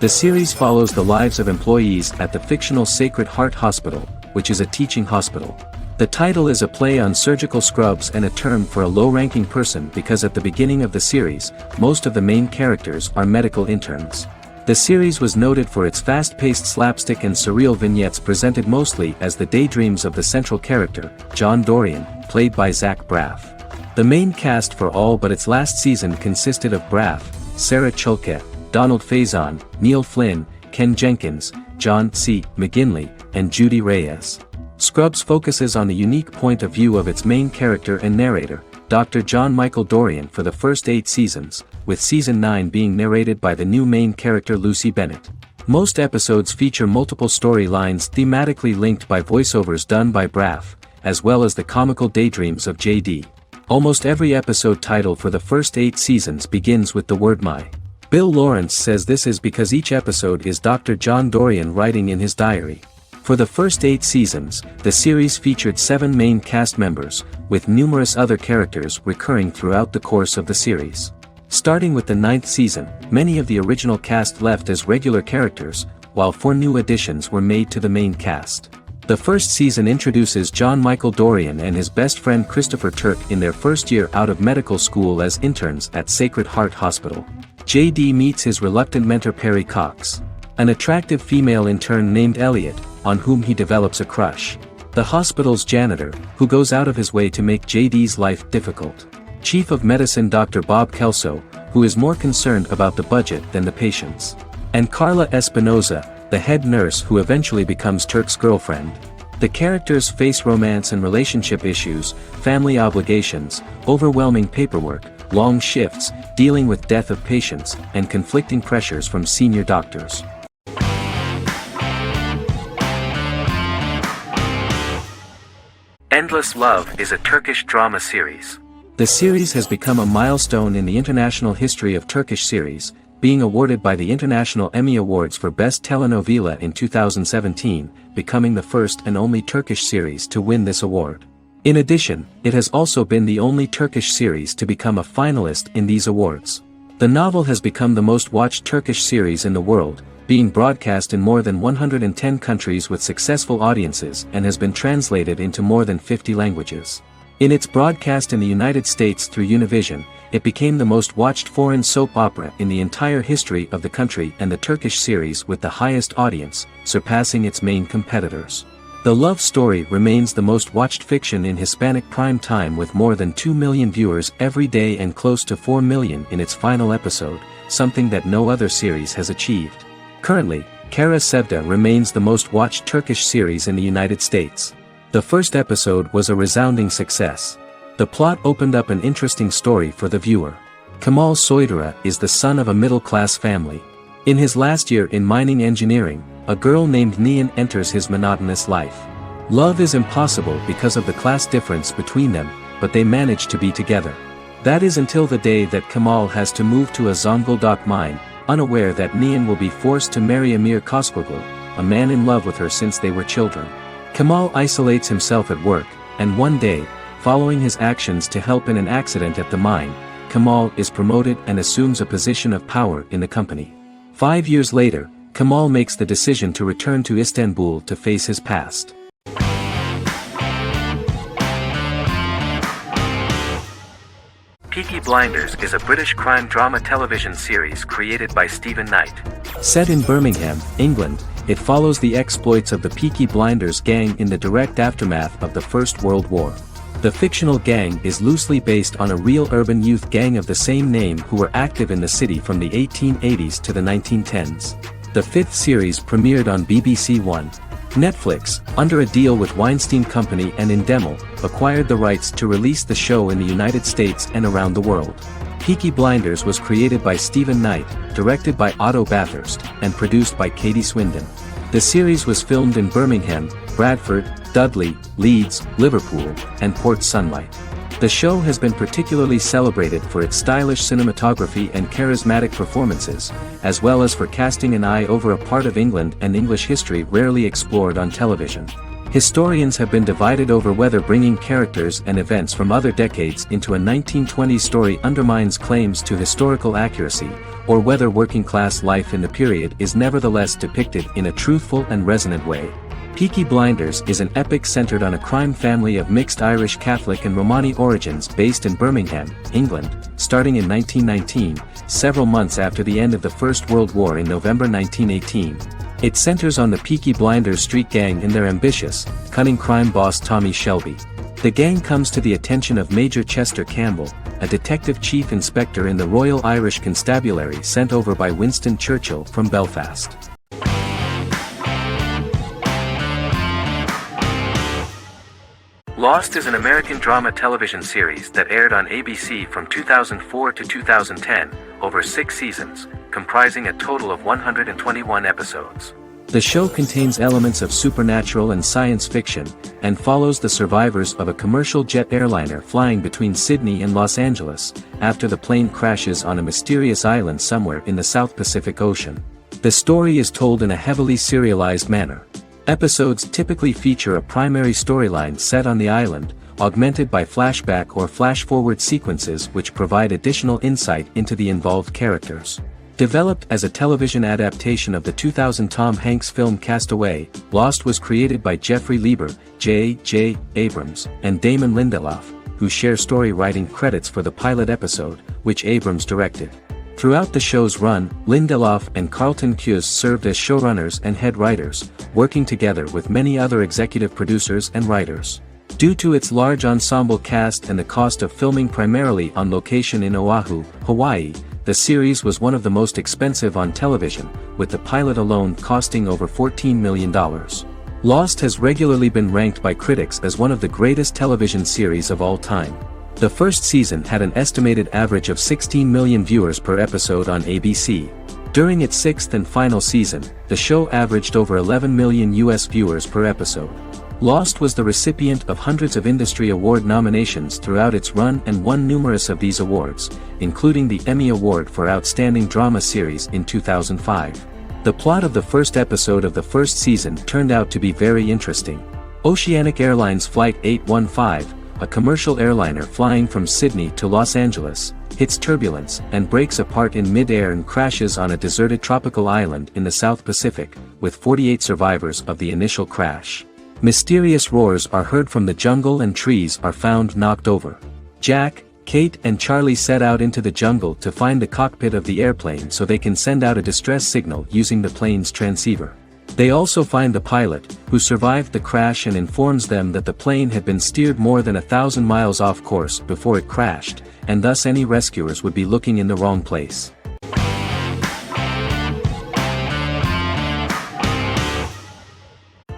Speaker 1: The series follows the lives of employees at the fictional Sacred Heart Hospital, which is a teaching hospital. The title is a play on surgical scrubs and a term for a low-ranking person because at the beginning of the series, most of the main characters are medical interns. The series was noted for its fast-paced slapstick and surreal vignettes presented mostly as the daydreams of the central character, John Dorian, played by Zach Braff. The main cast for all but its last season consisted of Braff, Sarah Chulke, Donald Faison, Neil Flynn, Ken Jenkins, John C. McGinley, and Judy Reyes. Scrubs focuses on the unique point of view of its main character and narrator, Dr. John Michael Dorian for the first 8 seasons, with season 9 being narrated by the new main character Lucy Bennett. Most episodes feature multiple storylines thematically linked by voiceovers done by Braff, as well as the comical daydreams of JD. Almost every episode title for the first 8 seasons begins with the word "my." Bill Lawrence says this is because each episode is Dr. John Dorian writing in his diary. For the first 8 seasons, the series featured 7 main cast members, with numerous other characters recurring throughout the course of the series. Starting with the 9th season, many of the original cast left as regular characters, while 4 new additions were made to the main cast. The first season introduces John Michael Dorian and his best friend Christopher Turk in their first year out of medical school as interns at Sacred Heart Hospital. JD meets his reluctant mentor Perry Cox, an attractive female intern named Elliot, on whom he develops a crush. The hospital's janitor, who goes out of his way to make JD's life difficult. Chief of Medicine Dr. Bob Kelso, who is more concerned about the budget than the patients. And Carla Espinoza, the head nurse who eventually becomes Turk's girlfriend. The characters face romance and relationship issues, family obligations, overwhelming paperwork, long shifts, dealing with death of patients, and conflicting pressures from senior doctors.
Speaker 2: Endless Love is a Turkish drama series.
Speaker 1: The series has become a milestone in the international history of Turkish series, being awarded by the International Emmy Awards for Best Telenovela in 2017, becoming the first and only Turkish series to win this award. In addition, it has also been the only Turkish series to become a finalist in these awards. The novel has become the most watched Turkish series in the world, being broadcast in more than 110 countries with successful audiences and has been translated into more than 50 languages. In its broadcast in the United States through Univision, it became the most watched foreign soap opera in the entire history of the country and the Turkish series with the highest audience, surpassing its main competitors. The love story remains the most watched fiction in Hispanic prime time with more than 2 million viewers every day and close to 4 million in its final episode, something that no other series has achieved. Currently, Kara Sevda remains the most watched Turkish series in the United States. The first episode was a resounding success. The plot opened up an interesting story for the viewer. Kemal Soydura is the son of a middle-class family. In his last year in mining engineering, a girl named Nihan enters his monotonous life. Love is impossible because of the class difference between them, but they manage to be together. That is until the day that Kemal has to move to a Zonguldak mine, unaware that Nihan will be forced to marry Amir Koskoglu, a man in love with her since they were children. Kemal isolates himself at work, and one day, following his actions to help in an accident at the mine, Kemal is promoted and assumes a position of power in the company. 5 years later, Kemal makes the decision to return to Istanbul to face his past.
Speaker 2: Peaky Blinders is a British crime drama television series created by Stephen Knight.
Speaker 1: Set in Birmingham, England, it follows the exploits of the Peaky Blinders gang in the direct aftermath of the First World War. The fictional gang is loosely based on a real urban youth gang of the same name who were active in the city from the 1880s to the 1910s. The 5th series premiered on BBC One. Netflix, under a deal with Weinstein Company and Endemol, acquired the rights to release the show in the United States and around the world. Peaky Blinders was created by Stephen Knight, directed by Otto Bathurst, and produced by Katie Swindon. The series was filmed in Birmingham, Bradford, Dudley, Leeds, Liverpool, and Port Sunlight. The show has been particularly celebrated for its stylish cinematography and charismatic performances, as well as for casting an eye over a part of England and English history rarely explored on television. Historians have been divided over whether bringing characters and events from other decades into a 1920s story undermines claims to historical accuracy, or whether working-class life in the period is nevertheless depicted in a truthful and resonant way. Peaky Blinders is an epic centered on a crime family of mixed Irish Catholic and Romani origins based in Birmingham, England, starting in 1919, several months after the end of the First World War in November 1918. It centers on the Peaky Blinders street gang and their ambitious, cunning crime boss Tommy Shelby. The gang comes to the attention of Major Chester Campbell, a detective chief inspector in the Royal Irish Constabulary sent over by Winston Churchill from Belfast.
Speaker 2: Lost is an American drama television series that aired on ABC from 2004 to 2010, over 6 seasons, comprising a total of 121 episodes.
Speaker 1: The show contains elements of supernatural and science fiction, and follows the survivors of a commercial jet airliner flying between Sydney and Los Angeles, after the plane crashes on a mysterious island somewhere in the South Pacific Ocean. The story is told in a heavily serialized manner. Episodes typically feature a primary storyline set on the island, augmented by flashback or flash-forward sequences which provide additional insight into the involved characters. Developed as a television adaptation of the 2000 Tom Hanks film Castaway, Lost was created by Jeffrey Lieber, J.J. Abrams, and Damon Lindelof, who share story writing credits for the pilot episode, which Abrams directed. Throughout the show's run, Lindelof and Carlton Cuse served as showrunners and head writers, working together with many other executive producers and writers. Due to its large ensemble cast and the cost of filming primarily on location in Oahu, Hawaii, the series was one of the most expensive on television, with the pilot alone costing over $14 million. Lost has regularly been ranked by critics as one of the greatest television series of all time. The first season had an estimated average of 16 million viewers per episode on ABC. During its 6th and final season, the show averaged over 11 million US viewers per episode. Lost was the recipient of hundreds of industry award nominations throughout its run and won numerous of these awards, including the Emmy Award for Outstanding Drama Series in 2005. The plot of the first episode of the first season turned out to be very interesting. Oceanic Airlines Flight 815, a commercial airliner flying from Sydney to Los Angeles, hits turbulence and breaks apart in mid-air and crashes on a deserted tropical island in the South Pacific, with 48 survivors of the initial crash. Mysterious roars are heard from the jungle and trees are found knocked over. Jack, Kate and Charlie set out into the jungle to find the cockpit of the airplane so they can send out a distress signal using the plane's transceiver. They also find the pilot, who survived the crash and informs them that the plane had been steered more than 1,000 miles off course before it crashed, and thus any rescuers would be looking in the wrong place.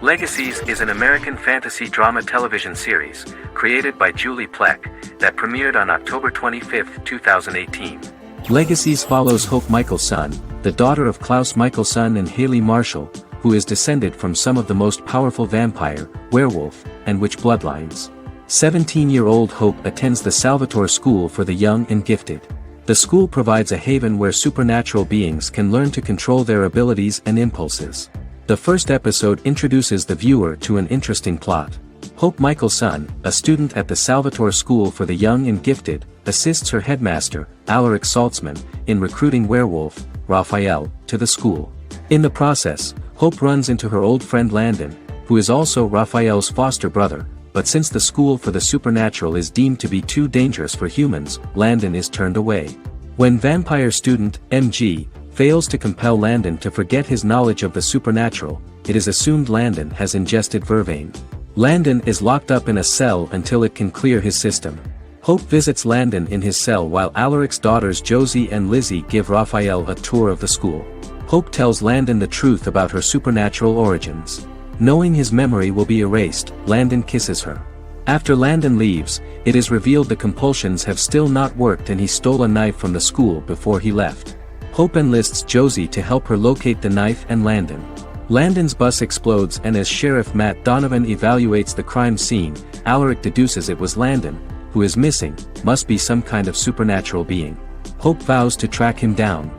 Speaker 2: Legacies is an American fantasy drama television series, created by Julie Plec, that premiered on October 25, 2018.
Speaker 1: Legacies follows Hope Michelson, the daughter of Klaus Michelson and Haley Marshall, who is descended from some of the most powerful vampire, werewolf, and witch bloodlines. 17-year-old Hope attends the Salvatore School for the Young and Gifted. The school provides a haven where supernatural beings can learn to control their abilities and impulses. The first episode introduces the viewer to an interesting plot. Hope Michelson, a student at the Salvatore School for the Young and Gifted, assists her headmaster, Alaric Saltzman, in recruiting werewolf, Raphael, to the school. In the process, Hope runs into her old friend Landon, who is also Raphael's foster brother, but since the school for the supernatural is deemed to be too dangerous for humans, Landon is turned away. When vampire student, MG, fails to compel Landon to forget his knowledge of the supernatural, it is assumed Landon has ingested vervain. Landon is locked up in a cell until it can clear his system. Hope visits Landon in his cell while Alaric's daughters Josie and Lizzie give Raphael a tour of the school. Hope tells Landon the truth about her supernatural origins. Knowing his memory will be erased, Landon kisses her. After Landon leaves, it is revealed the compulsions have still not worked and he stole a knife from the school before he left. Hope enlists Josie to help her locate the knife and Landon. Landon's bus explodes and as Sheriff Matt Donovan evaluates the crime scene, Alaric deduces it was Landon, who is missing, must be some kind of supernatural being. Hope vows to track him down.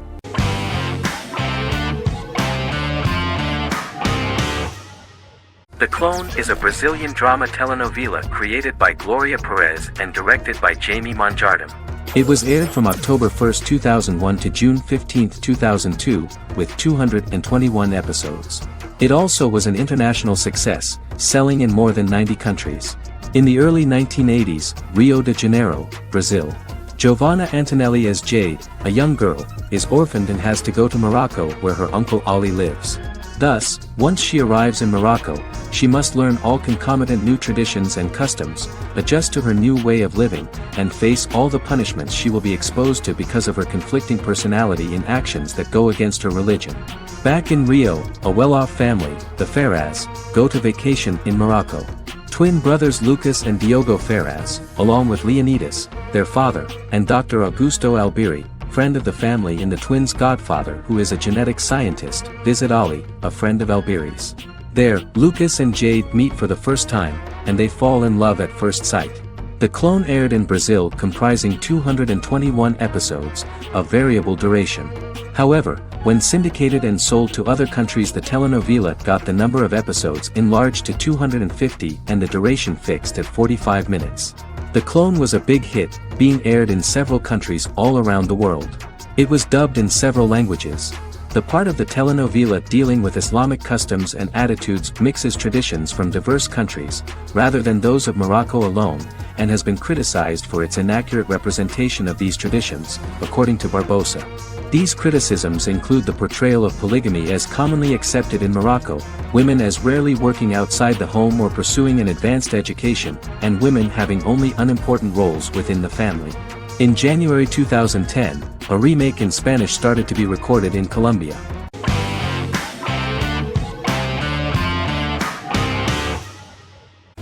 Speaker 2: The Clone is a Brazilian drama telenovela created by Gloria Perez and directed by Jamie Monjardim.
Speaker 1: It was aired from October 1, 2001 to June 15, 2002, with 221 episodes. It also was an international success, selling in more than 90 countries. In the early 1980s, Rio de Janeiro, Brazil. Giovanna Antonelli as Jade, a young girl, is orphaned and has to go to Morocco where her uncle Ali lives. Thus, once she arrives in Morocco, she must learn all concomitant new traditions and customs, adjust to her new way of living, and face all the punishments she will be exposed to because of her conflicting personality in actions that go against her religion. Back in Rio, a well-off family, the Ferraz, go to vacation in Morocco. Twin brothers Lucas and Diogo Ferraz, along with Leonidas, their father, and Dr. Augusto Albiri, friend of the family and the twins' godfather who is a genetic scientist, visit Ali, a friend of Albiri's. There, Lucas and Jade meet for the first time, and they fall in love at first sight. The Clone aired in Brazil comprising 221 episodes, of variable duration. However, when syndicated and sold to other countries the telenovela got the number of episodes enlarged to 250 and the duration fixed at 45 minutes. The Clone was a big hit, being aired in several countries all around the world. It was dubbed in several languages. The part of the telenovela dealing with Islamic customs and attitudes mixes traditions from diverse countries, rather than those of Morocco alone, and has been criticized for its inaccurate representation of these traditions, according to Barbosa. These criticisms include the portrayal of polygamy as commonly accepted in Morocco, women as rarely working outside the home or pursuing an advanced education, and women having only unimportant roles within the family. In January 2010, a remake in Spanish started to be recorded in Colombia.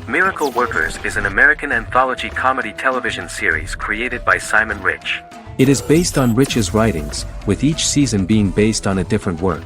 Speaker 2: Miracle Workers is an American anthology comedy television series created by Simon Rich.
Speaker 1: It is based on Rich's writings, with each season being based on a different work.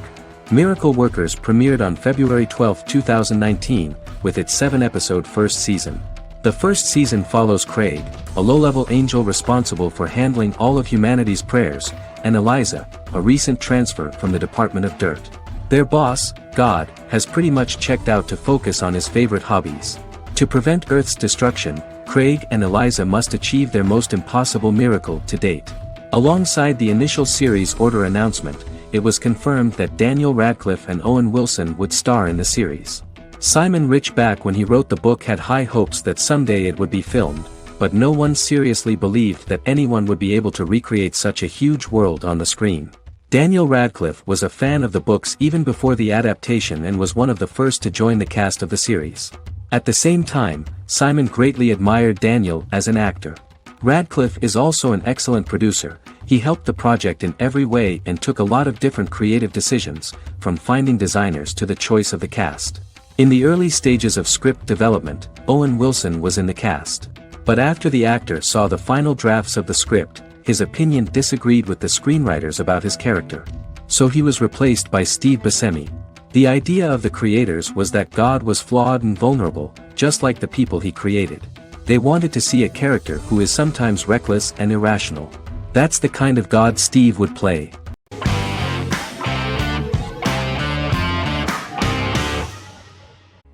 Speaker 1: Miracle Workers premiered on February 12, 2019, with its 7-episode first season. The first season follows Craig, a low-level angel responsible for handling all of humanity's prayers, and Eliza, a recent transfer from the Department of Dirt. Their boss, God, has pretty much checked out to focus on his favorite hobbies. To prevent Earth's destruction, Craig and Eliza must achieve their most impossible miracle to date. Alongside the initial series order announcement, it was confirmed that Daniel Radcliffe and Owen Wilson would star in the series. Simon Rich back when he wrote the book had high hopes that someday it would be filmed, but no one seriously believed that anyone would be able to recreate such a huge world on the screen. Daniel Radcliffe was a fan of the books even before the adaptation and was one of the first to join the cast of the series. At the same time, Simon greatly admired Daniel as an actor. Radcliffe is also an excellent producer. He helped the project in every way and took a lot of different creative decisions, from finding designers to the choice of the cast. In the early stages of script development, Owen Wilson was in the cast. But after the actor saw the final drafts of the script, his opinion disagreed with the screenwriters about his character. So he was replaced by Steve Buscemi. The idea of the creators was that God was flawed and vulnerable, just like the people he created. They wanted to see a character who is sometimes reckless and irrational. That's the kind of God Steve would play.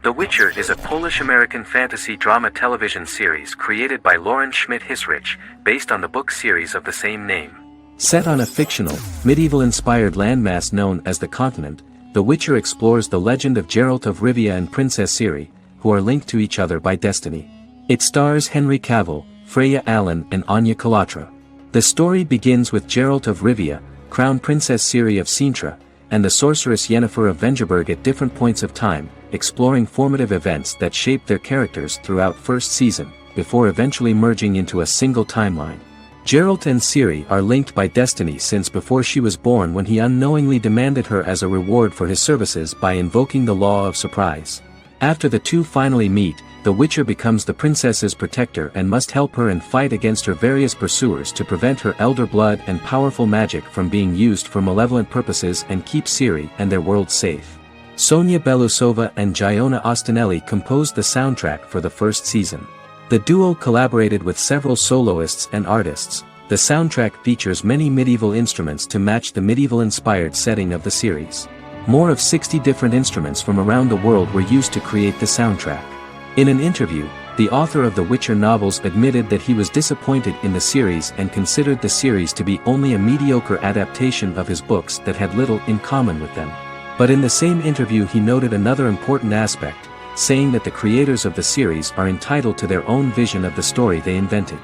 Speaker 2: The Witcher is a Polish-American fantasy drama television series created by Lauren Schmidt-Hisrich, based on the book series of the same name.
Speaker 1: Set on a fictional, medieval-inspired landmass known as the Continent, The Witcher explores the legend of Geralt of Rivia and Princess Ciri, who are linked to each other by destiny. It stars Henry Cavill, Freya Allan and Anya Kalatra. The story begins with Geralt of Rivia, Crown Princess Ciri of Sintra, and the sorceress Yennefer of Vengerberg at different points of time, exploring formative events that shape their characters throughout first season, before eventually merging into a single timeline. Geralt and Ciri are linked by destiny since before she was born when he unknowingly demanded her as a reward for his services by invoking the law of surprise. After the two finally meet, the Witcher becomes the princess's protector and must help her and fight against her various pursuers to prevent her elder blood and powerful magic from being used for malevolent purposes and keep Ciri and their world safe. Sonia Belousova and Giona Ostinelli composed the soundtrack for the first season. The duo collaborated with several soloists and artists. The soundtrack features many medieval instruments to match the medieval-inspired setting of the series. More of 60 different instruments from around the world were used to create the soundtrack. In an interview, the author of the Witcher novels admitted that he was disappointed in the series and considered the series to be only a mediocre adaptation of his books that had little in common with them. But in the same interview he noted another important aspect, saying that the creators of the series are entitled to their own vision of the story they invented.